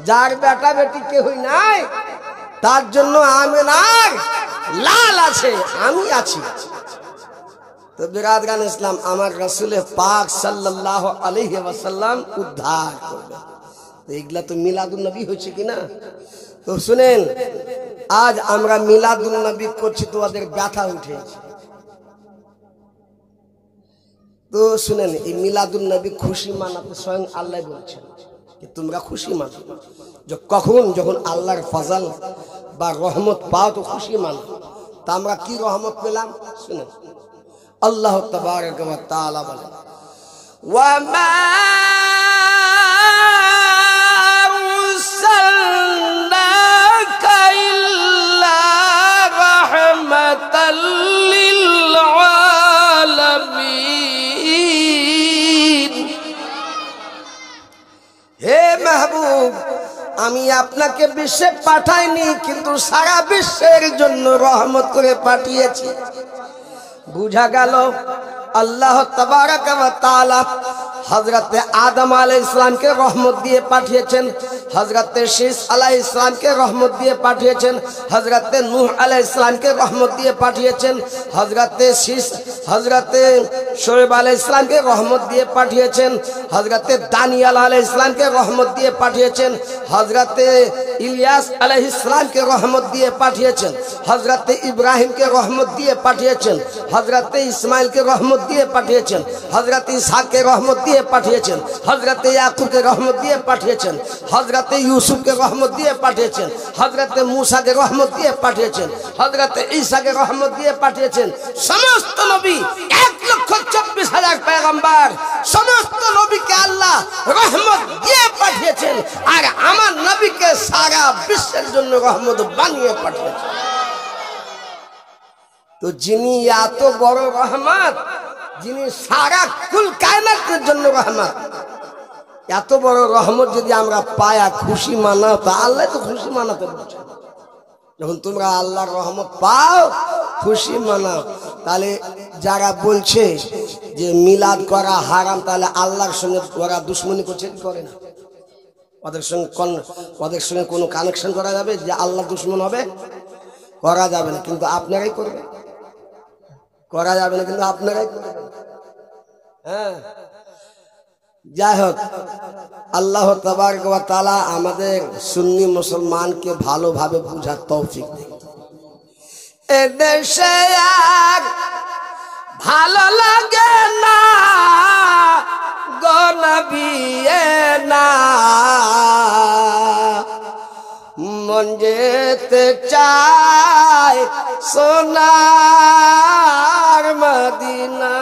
যার বেটা বেটি কেউই নাই তার জন্য আমেনার লাল আছে, আমি আছি। তো বিরাদগান ইসলাম, আমার রাসূল পাক সাল্লাল্লাহু আলাইহি ওয়াসাল্লাম উদ্ধার করবে। তো এগুলা তো মিলাদুন নবী হচ্ছে কিনা? তো শুনেন, আজ আমরা মিলাদুন নবী করছি তো ওদের ব্যথা উঠেছে। তো শুনেন, এই মিলাদুন নবী খুশি মানাতে স্বয়ং আল্লাহ বলছেন যে তোমরা খুশি মানো। যখন আল্লাহর ফজল বা রহমত পাও তো খুশি মানো। তা আমরা কি রহমত পেলাম শুনেন, আল্লাহ তাবারক ওয়া তাআলা বলেন, ওয়া মা আরসালনাকা ইল্লা রাহমাতাল লিল আলামিন। হে মাহবুব, আমি আপনাকে বিশ্বে পাঠাইনি, কিন্তু সারা বিশ্বের জন্য রহমত করে পাঠিয়েছি। বুঝা গেল আল্লাহ তাবারক ওয়া তাআলা হযরতে আদম আলাইহিস সালামকে রহমত দিয়ে পাঠিয়েছেন, হযরতে শীস আলাইহিস সালামকে রহমত দিয়ে পাঠিয়েছেন, হযরতে নূহ আলাইহিস সালামকে রহমত দিয়ে পাঠিয়েছেন, হযরতে শুআয়ব আলাইহিস সালামকে রহমত দিয়ে পাঠিয়েছেন, হযরতে দানিয়েল আলাইহিস সালামকে রহমত দিয়ে পাঠিয়েছেন, হযরতে ইলিয়াস আলাইহিস সালামকে রহমত দিয়ে পাঠিয়েছেন, হযরতে ইব্রাহিমকে রহমত দিয়ে পাঠিয়েছেন, হযরতে ইসমাইলকে রহমত দিয়ে পাঠিয়েছেন, হযরতে ইসহাককে রহমত দিয়ে পাঠিয়েছেন, হযরতে ইয়াকুবকে রহমত দিয়ে পাঠিয়েছেন, হযরতে ইউসুফকে রহমত দিয়ে পাঠিয়েছেন, হযরতে মূসাকে রহমত দিয়ে পাঠিয়েছেন, হযরতে ঈসাকে রহমত দিয়ে পাঠিয়েছেন। সমস্ত নবী 1,24,000 পয়গম্বর, সমস্ত নবীকে আল্লাহ রহমত দিয়ে পাঠিয়েছেন, আর আমার নবীকে সারা বিশ্বের জন্য রহমত বানিয়ে পাঠিয়েছেন। তো যিনি এত বড় রহমত, যিনি সারা কুল কায়নাতের জন্য রহমত, এত বড় রহমত যদি আমরা পাই আর খুশি মানাও, তা আল্লাহ তো খুশি মানাতে বলছেন। যখন তোমরা আল্লাহর রহমত পাও খুশি মানাও। তাহলে যারা বলছে যে মিলাদ করা হারাম, তাহলে আল্লাহর সঙ্গে ওরা দুশ্মনী করছে, করে না? ওদের সঙ্গে কোনো কানেকশন করা যাবে যে আল্লাহ দুশ্মন হবে? করা যাবে না, কিন্তু আপনারাই করবেন। করা যাবে না, কিন্তু আপনারাই করবেন। হ্যাঁ, যাই হোক, আল্লাহ তাবারক ওয়া তাআলা আমাদের সুন্নি মুসলমানকে ভালোভাবে বুঝার তৌফিক দেন। এদেশে আর ভালো লাগে না গো নবী না, মন যেতে চায় সোনার মদিনা।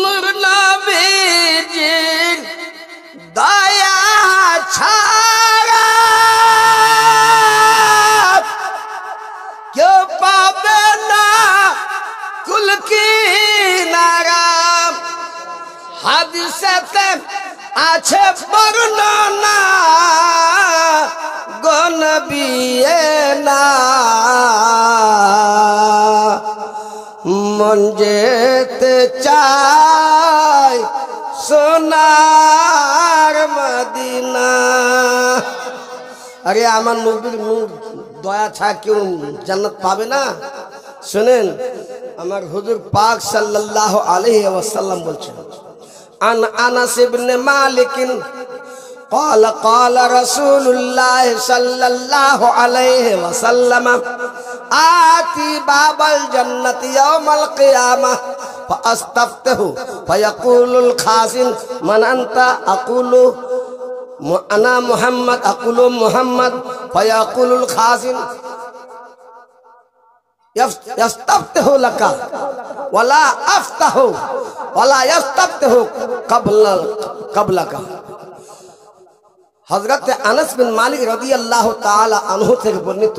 নূর নবীজির দয়া ছাড়া কেউ পাবে না কুল কিনারা। হাদিসেতে আছে বর্ণনা গো নবী না, মন যেতে চায় সোনার মদিনা। আরে আমার নবীর নূর দয়া ছাড়া কেউ জান্নাত পাবে না। শুনেন, আমার হুজুর পাক সাল্লাল্লাহু আলাইহি ওয়াসাল্লাম বলছেন, আন আনাস ইবনে মালিক قال قال رسول الله صلى الله عليه وسلم آتي باب الجنة يوم القيامة فأستفتح فيقول الخازن من أنت؟ أقول أنا محمد. أقول محمد. فيقول الخازن يستفتح لك ولا أفتح ولا يستفتح قبلك. হযরতে আনাস বিন মালিক রাদিয়াল্লাহু তাআলা আনহু থেকে বর্ণিত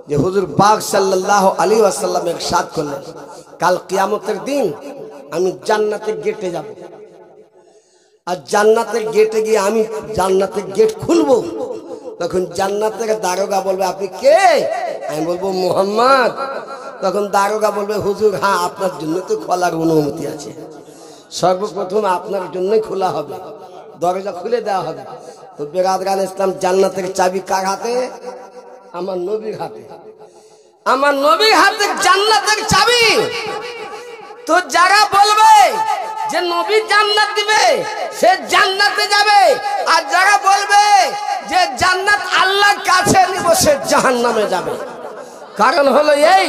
যে হুজুর পাক সাল্লাল্লাহু আলাইহি ওয়াসাল্লাম ইরশাদ করলেন, কাল কিয়ামতের দিন আমি জান্নাতের গেটে যাব, আর জান্নাতের গেটে গিয়ে আমি জান্নাতের গেট খুলবো। তখন জান্নাতের দারোগা বলবে, আপনি কে? আমি বলবো মুহাম্মদ। তখন দারোগা বলবে, হুজুর হ্যাঁ, আপনার জন্য তো খোলার অনুমতি আছে, সর্বপ্রথম আপনার জন্যই খোলা হবে। দরজা খুলে দেওয়া হবে। তো বেরাদরান ইসলাম, জান্নাতের চাবি কার হাতে? আমার নবীর হাতে। আমার নবীর হাতে জান্নাতের চাবি। তো যারা বলবে যে নবী জান্নাত দিবে সে জান্নাতে যাবে, আর যারা বলবে যে জান্নাত আল্লাহর কাছে নিব সে জাহান্নামে যাবে। কারণ হলো এই,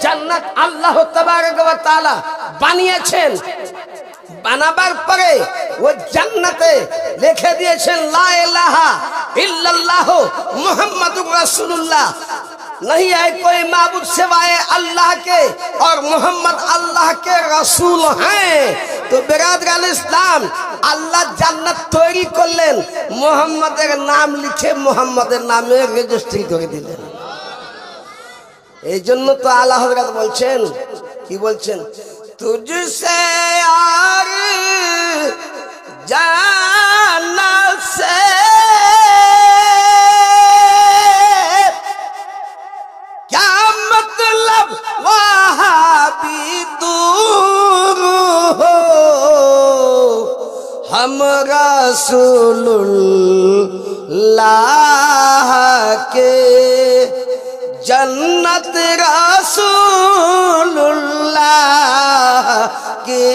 জান্নাত আল্লাহ তাবারক ওয়া তাআলা বানিয়েছেন, বানাবার পরে ওই জান্নাতে লিখে দিয়েছেন লা ইলাহা इल्लल्लाह मुहम्मदुर रसूलुल्लाह, नहीं है कोई माबूद सिवाय अल्लाह के और मोहम्मद अल्लाह के रसूल हैं। तो बिरादरान इस्लाम अल्लाह जन्नत तैरी करलेन, मोहम्मदेर नाम लिखे मोहम्मदेर नामे रेजिस्ट्री करे दिलेन। এই জন্য তো আল্লাহ হযরত বলছেন, কি বলছেন? तुझसे यार जन्नत से क्या मतलब वहाँ भी दूर हो, हम रसूलुल्लाह के जन्नत रसूलुल्लाह की,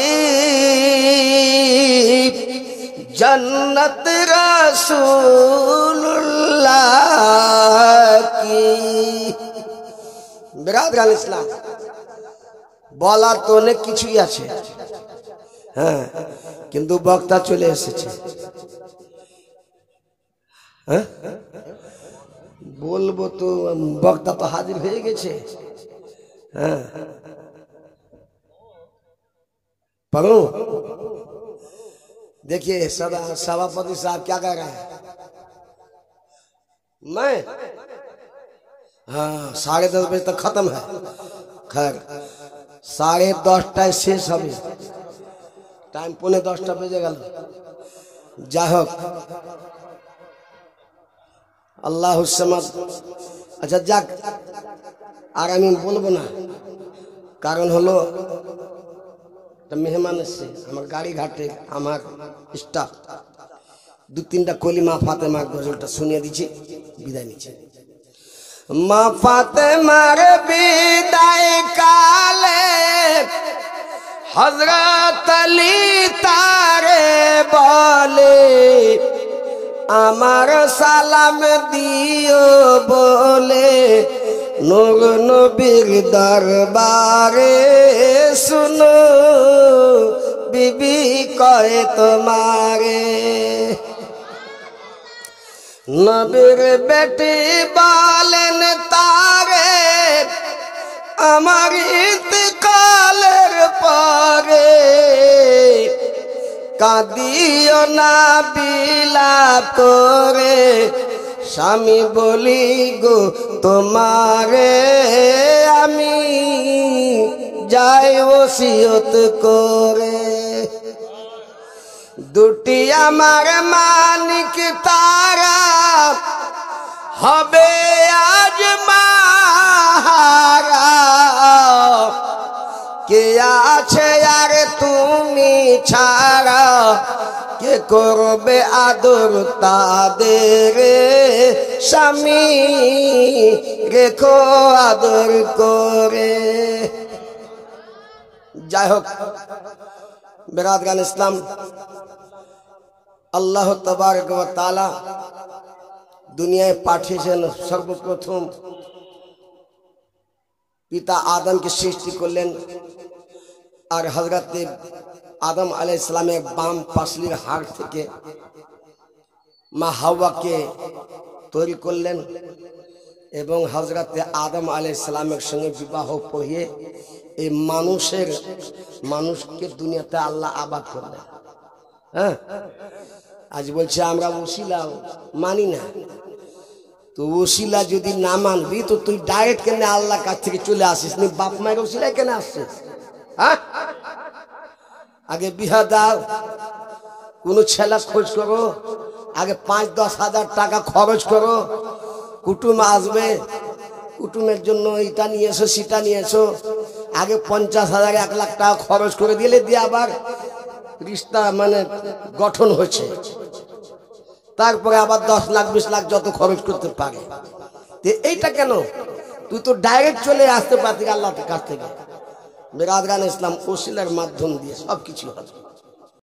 जन्नत रसूलुल्लाह की। बिरादरान इस्लाम বলার তো অনেক কিছুই আছে, হ্যাঁ, কিন্তু বক্তা চলে এসেছে। হ্যাঁ, বলবো তো বক্তা তো হাজির হয়ে গেছে। हाँ पढ़ू। देखिए सभापति साहब क्या कह रहे हैं? मैं हाँ 10:30 बजे तक खत्म है। खैर 10:30 शेष হবে, टाइम 9:45 বেজে গেল। যাই হোক, আল্লাহ সামাদ। আচ্ছা যাক, আর আমি বলবো না, কারণ হলো মেহমান এসছে আমার গাড়ি ঘাটে, আমার স্টাফ 2-3টা কলিমা ফাতেমার গজলটা শুনিয়ে দিচ্ছি, বিদায় নিচ্ছি। মা ফাতেমার বিদায় কালে হযরত আলী তারে বলে, আমার সালাম দিও বলে, নূর নবীর দরবারে শুনো বিবি কয় তোমারে। নবীর বেটি বলেন তারে, আমার ইন্তকালের পরে কাঁদিও না বিলাপ করে, স্বামী বলি গো তোমারে আমি যাই ওসিয়ত করে। দুটি আমার মানিক তারা হবে আজ মাহারা, কে আছে আর তুমি ছাড়া, কে করবে আদর তাদের, স্বামী রেখো আদর করে। যাই হোক বিরাদরান ইসলাম, আল্লাহ তাবারক ওয়া তাআলা দুনিয়ায় পাঠিয়েছেন সর্বপ্রথম পিতা আদমকে সৃষ্টি করলেন, আর হযরত আদম আলাইহিস সালামের বাম পাশলির হাড় থেকে মা হাওয়াকে তৈরি করলেন এবং হযরত আদম আলাইহিস সালামের সঙ্গে বিবাহ পড়িয়ে এই মানুষকে দুনিয়াতে আল্লাহ আবাদ করলেন। হ্যাঁ, আজ বলছে আমরা ওসিলা মানি না, তো ওসিলা যদি না মানবি তো তুই ডাইরেক্ট কেন আল্লাহর কাছ থেকে চলে আসিস, নি বাপ মায়ের ওসিলায় কেন আসছিস? হ্যাঁ, আগে বিয়া দাও, কোন ছেলে খোঁজ করো, আগে 5-10 হাজার টাকা খরচ করো, কুটুম আসবে, কুটুমের জন্য এটা নিয়ে এসো সেটা নিয়ে এসো, আগে 50,000 1 লাখ টাকা খরচ করে দিলে দিয়ে আবার রিশতা মানে গঠন হয়েছে। তারপরে আবার 10 লাখ 20 লাখ যত খরচ করতে পারে। এইটা কেন? তুই তো ডাইরেক্ট চলে আসতে পারতি আল্লাহর কাছ থেকে। বিরাদরান ইসলাম ওসিলার মাধ্যম দিয়ে সবকিছু হবে।